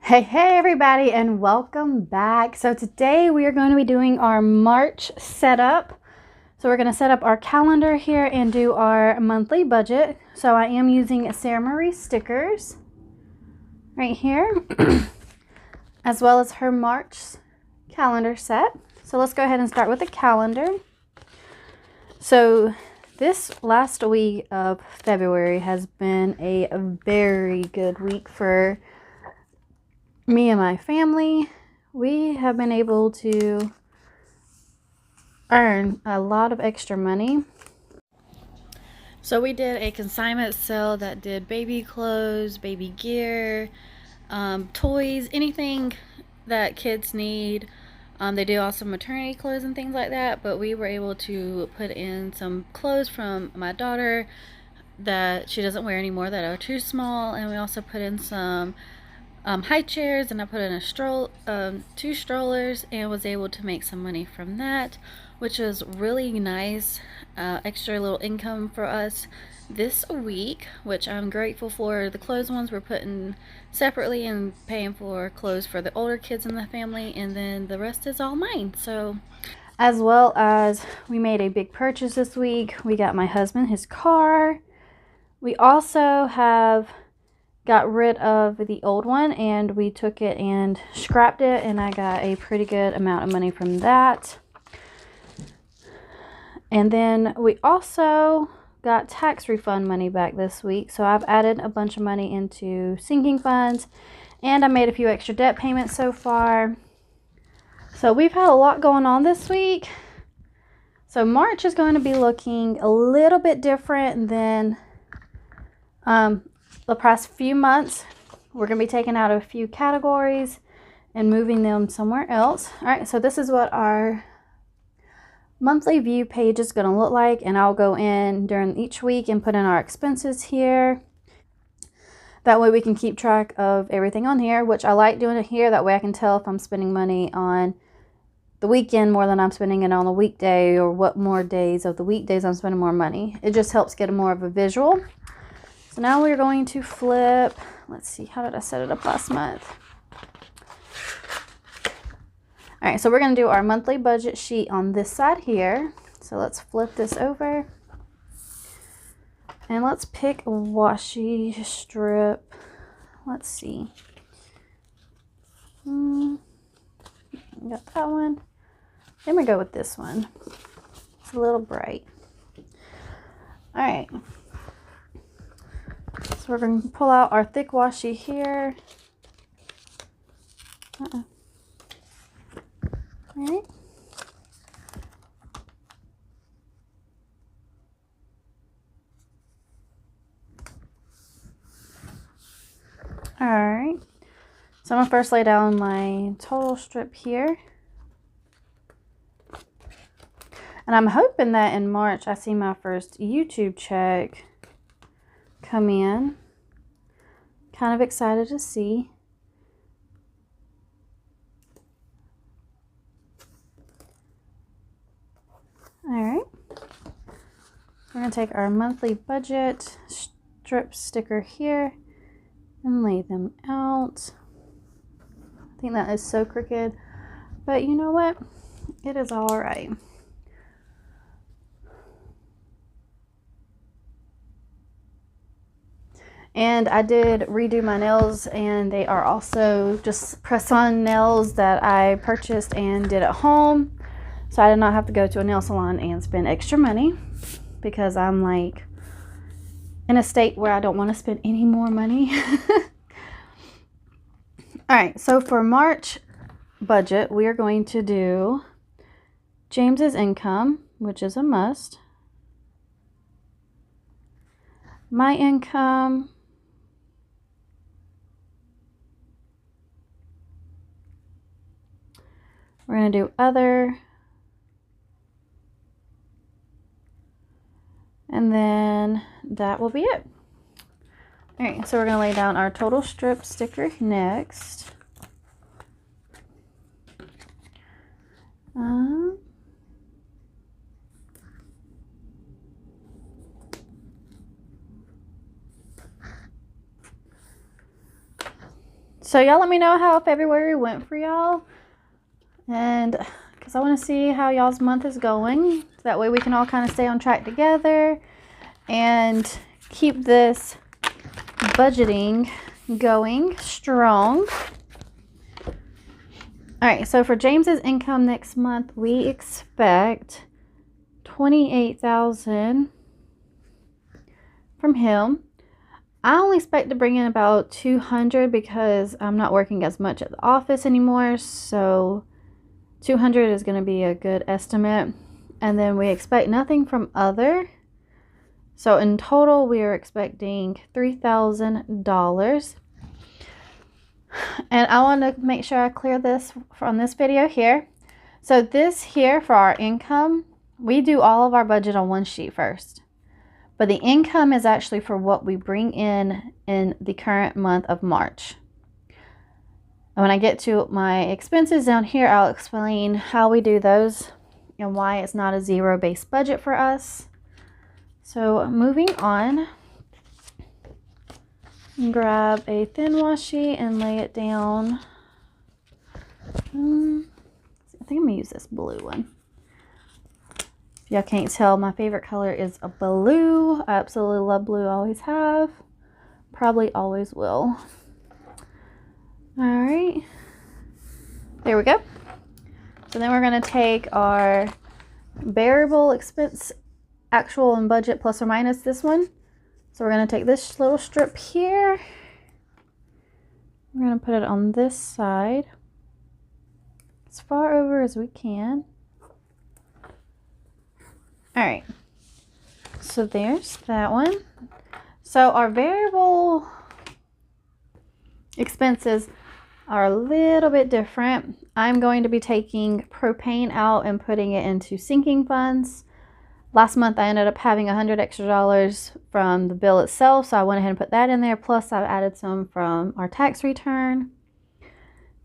Hey everybody, and welcome back. So today we are going to be doing our March setup. So we're going to set up our calendar here and do our monthly budget. So I am using Sara Marie stickers right here as well as her March calendar set. So let's go ahead and start with the calendar. So this last week of February has been a very good week for me and my family. We have been able to earn a lot of extra money. So we did a consignment sale that did baby clothes, baby gear, toys, anything that kids need. They do also maternity clothes and things like that, but we were able to put in some clothes from my daughter that she doesn't wear anymore that are too small, and we also put in some high chairs, and I put in a two strollers, and was able to make some money from that, which was really nice. Extra little income for us this week, which I'm grateful for. The clothes ones we're putting separately and paying for clothes for the older kids in the family, and then the rest is all mine. So, as well as we made a big purchase this week. We got my husband his car. We also have got rid of the old one, and we took it and scrapped it, and I got a pretty good amount of money from that. And then we also got tax refund money back this week, so I've added a bunch of money into sinking funds, and I made a few extra debt payments so far. So we've had a lot going on this week. So March is going to be looking a little bit different than the past few months. We're going to be taking out a few categories and moving them somewhere else. All right, so this is what our monthly view page is going to look like, and I'll go in during each week and put in our expenses here. That way we can keep track of everything on here, which I like doing it here. That way I can tell if I'm spending money on the weekend more than I'm spending it on the weekday, or what more days of the weekdays I'm spending more money. It just helps get more of a visual. So now we're going to flip. Let's see, how did I set it up last month? All right, so we're going to do our monthly budget sheet on this side here. So let's flip this over. And let's pick a washi strip. Let's see. Got that one. Then we go with this one. It's a little bright. All right. So we're going to pull out our thick washi here. All right. All right. So I'm going to first lay down my total strip here. And I'm hoping that in March I see my first YouTube check come in. Kind of excited to see. All right. We're going to take our monthly budget strip sticker here and lay them out. I think that is so crooked, but you know what? It is all right. And I did redo my nails, and they are also just press-on nails that I purchased and did at home. So I did not have to go to a nail salon and spend extra money, because I'm like in a state where I don't want to spend any more money. All right, so for March budget, we are going to do James's income, which is a must. My income. We're going to do other. And then that will be it. All right, so we're going to lay down our total strip sticker next. So y'all let me know how February went for y'all. And because I want to see how y'all's month is going. So that way we can all kind of stay on track together and keep this budgeting going strong. All right, so for James's income next month, we expect $28,000 from him. I only expect to bring in about $200 because I'm not working as much at the office anymore. So $200 is going to be a good estimate. And then we expect nothing from other. So in total, we are expecting $3,000. And I want to make sure I clear this from this video here. So this here for our income, we do all of our budget on one sheet first. But the income is actually for what we bring in the current month of March. And when I get to my expenses down here, I'll explain how we do those and why it's not a zero-based budget for us. So moving on, grab a thin washi and lay it down. I think I'm gonna use this blue one. If y'all can't tell, my favorite color is a blue. I absolutely love blue, always have, probably always will. All right, there we go. So then we're gonna take our variable expense, actual and budget plus or minus this one. So we're going to take this little strip here. We're going to put it on this side as far over as we can. All right. So there's that one. So our variable expenses are a little bit different. I'm going to be taking propane out and putting it into sinking funds. Last month, I ended up having $100 extra from the bill itself, so I went ahead and put that in there. Plus, I've added some from our tax return.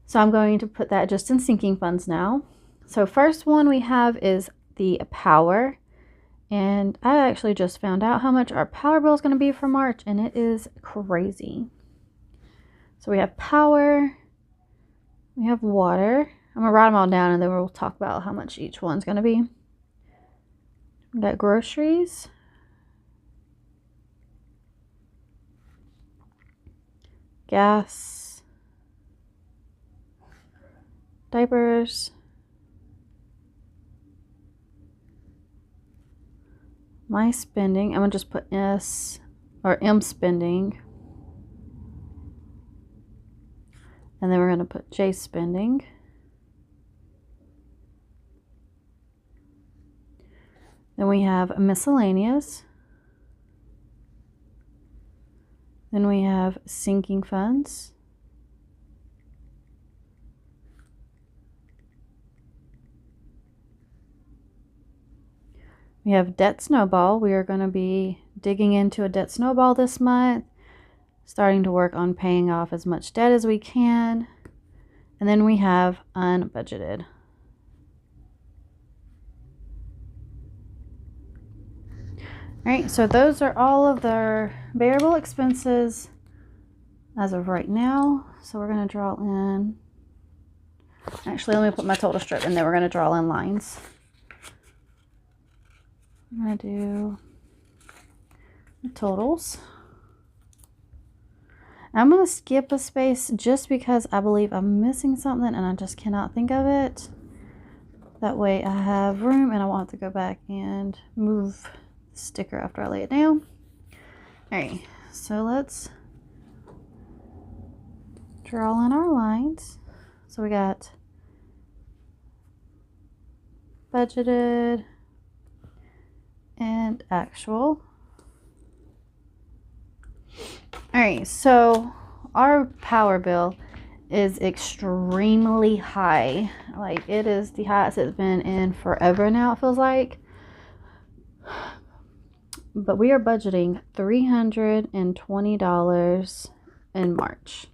So I'm going to put that just in sinking funds now. So first one we have is the power. And I actually just found out how much our power bill is going to be for March, and it is crazy. So we have power, we have water. I'm going to write them all down, and then we'll talk about how much each one's going to be. We got groceries, gas, diapers, my spending. I'm gonna just put S or M spending, and then we're gonna put J spending. Then we have miscellaneous. Then we have sinking funds. We have debt snowball. We are going to be digging into a debt snowball this month, starting to work on paying off as much debt as we can. And then we have unbudgeted. All right, so those are all of their variable expenses as of right now. So we're going to draw in. Actually, let me put my total strip and then we're going to draw in lines. I'm going to do the totals. I'm going to skip a space just because I believe I'm missing something and I just cannot think of it. That way I have room and I won't have to go back and move the sticker after I lay it down. All right, so let's draw in our lines. So we got budgeted and actual. All right, so our power bill is extremely high. Like, it is the highest it's been in forever now, it feels like. But we are budgeting $320 in March.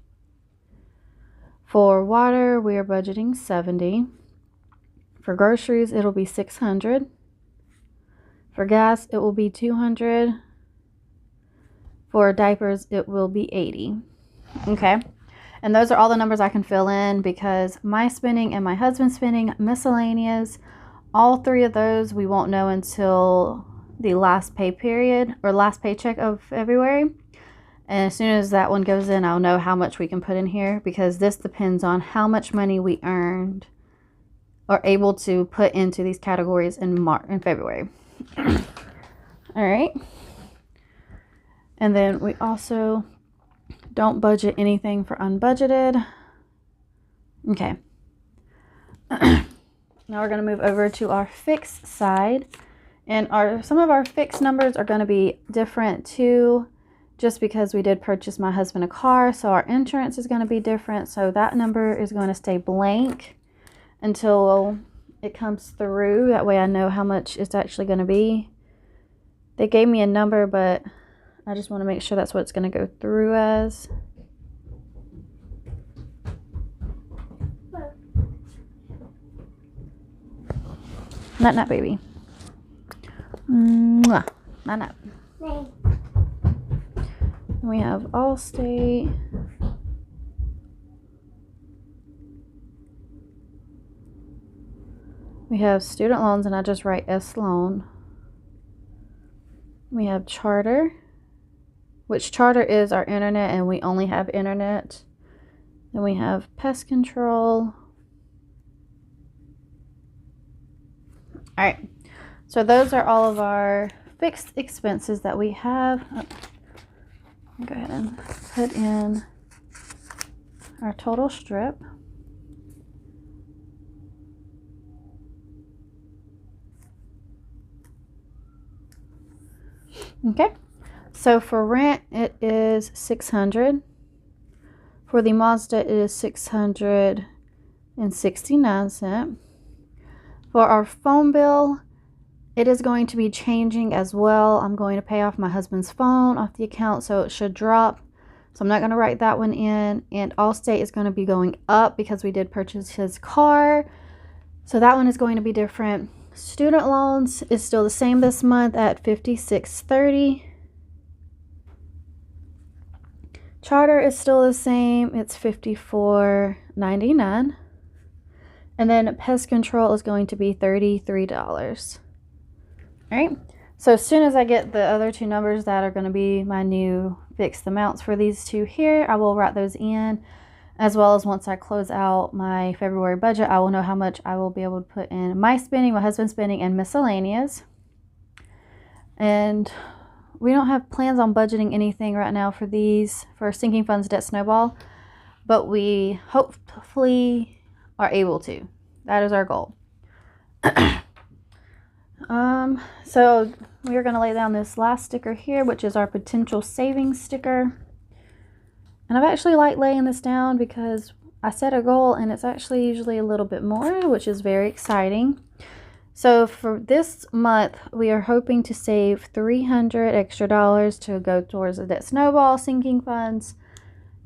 For water, we are budgeting $70. For groceries, it'll be $600. For gas, it will be $200. For diapers, it will be $80. Okay. And those are all the numbers I can fill in because my spending and my husband's spending, miscellaneous, all three of those we won't know until the last pay period or last paycheck of February. And as soon as that one goes in, I'll know how much we can put in here because this depends on how much money we earned or able to put into these categories in February. All right. And then we also don't budget anything for unbudgeted. Okay. Now we're going to move over to our fixed side. And some of our fixed numbers are going to be different too, just because we did purchase my husband a car. So our insurance is going to be different. So that number is going to stay blank until it comes through. That way I know how much it's actually going to be. They gave me a number, but I just want to make sure that's what it's going to go through as. Nut, baby. Mwah. Nut. We have Allstate. We have student loans, and I just write S loan. We have Charter, which Charter is our internet, and we only have internet. Then we have pest control. All right, so those are all of our fixed expenses that we have. Go ahead and put in our total strip. Okay, so for rent it is $600. For the Mazda it is $669. For our phone bill, it is going to be changing as well. I'm going to pay off my husband's phone off the account, so it should drop. So I'm not going to write that one in. And Allstate is going to be going up because we did purchase his car. So that one is going to be different. Student loans is still the same this month at $56.30. Charter is still the same. It's $54.99. And then pest control is going to be $33. All right. So as soon as I get the other two numbers that are going to be my new fixed amounts for these two here, I will write those in, as well as once I close out my February budget, I will know how much I will be able to put in my spending, my husband's spending, and miscellaneous. And we don't have plans on budgeting anything right now for these, for sinking funds, debt snowball, but we hopefully are able to. That is our goal. So we are going to lay down this last sticker here, which is our potential savings sticker. And I've actually liked laying this down because I set a goal and it's actually usually a little bit more, which is very exciting. So for this month, we are hoping to save $300 extra to go towards the debt snowball, sinking funds,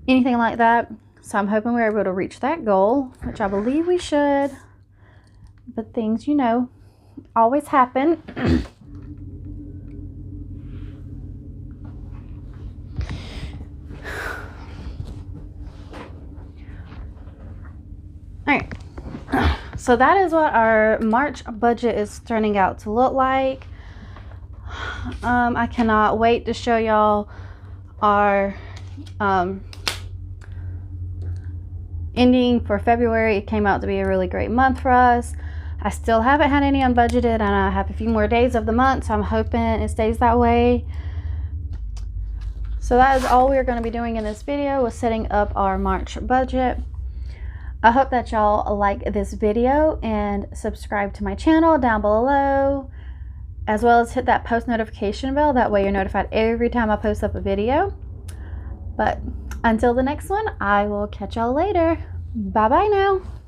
anything like that. So I'm hoping we're able to reach that goal, which I believe we should. But things, you know, always happen. All right. So that is what our March budget is turning out to look like. I cannot wait to show y'all our ending for February. It came out to be a really great month for us. I still haven't had any unbudgeted, and I have a few more days of the month, so I'm hoping it stays that way. So that is all we're going to be doing in this video, was setting up our March budget. I hope that y'all like this video and subscribe to my channel down below, as well as hit that post notification bell. That way you're notified every time I post up a video. But until the next one, I will catch y'all later. Bye bye now.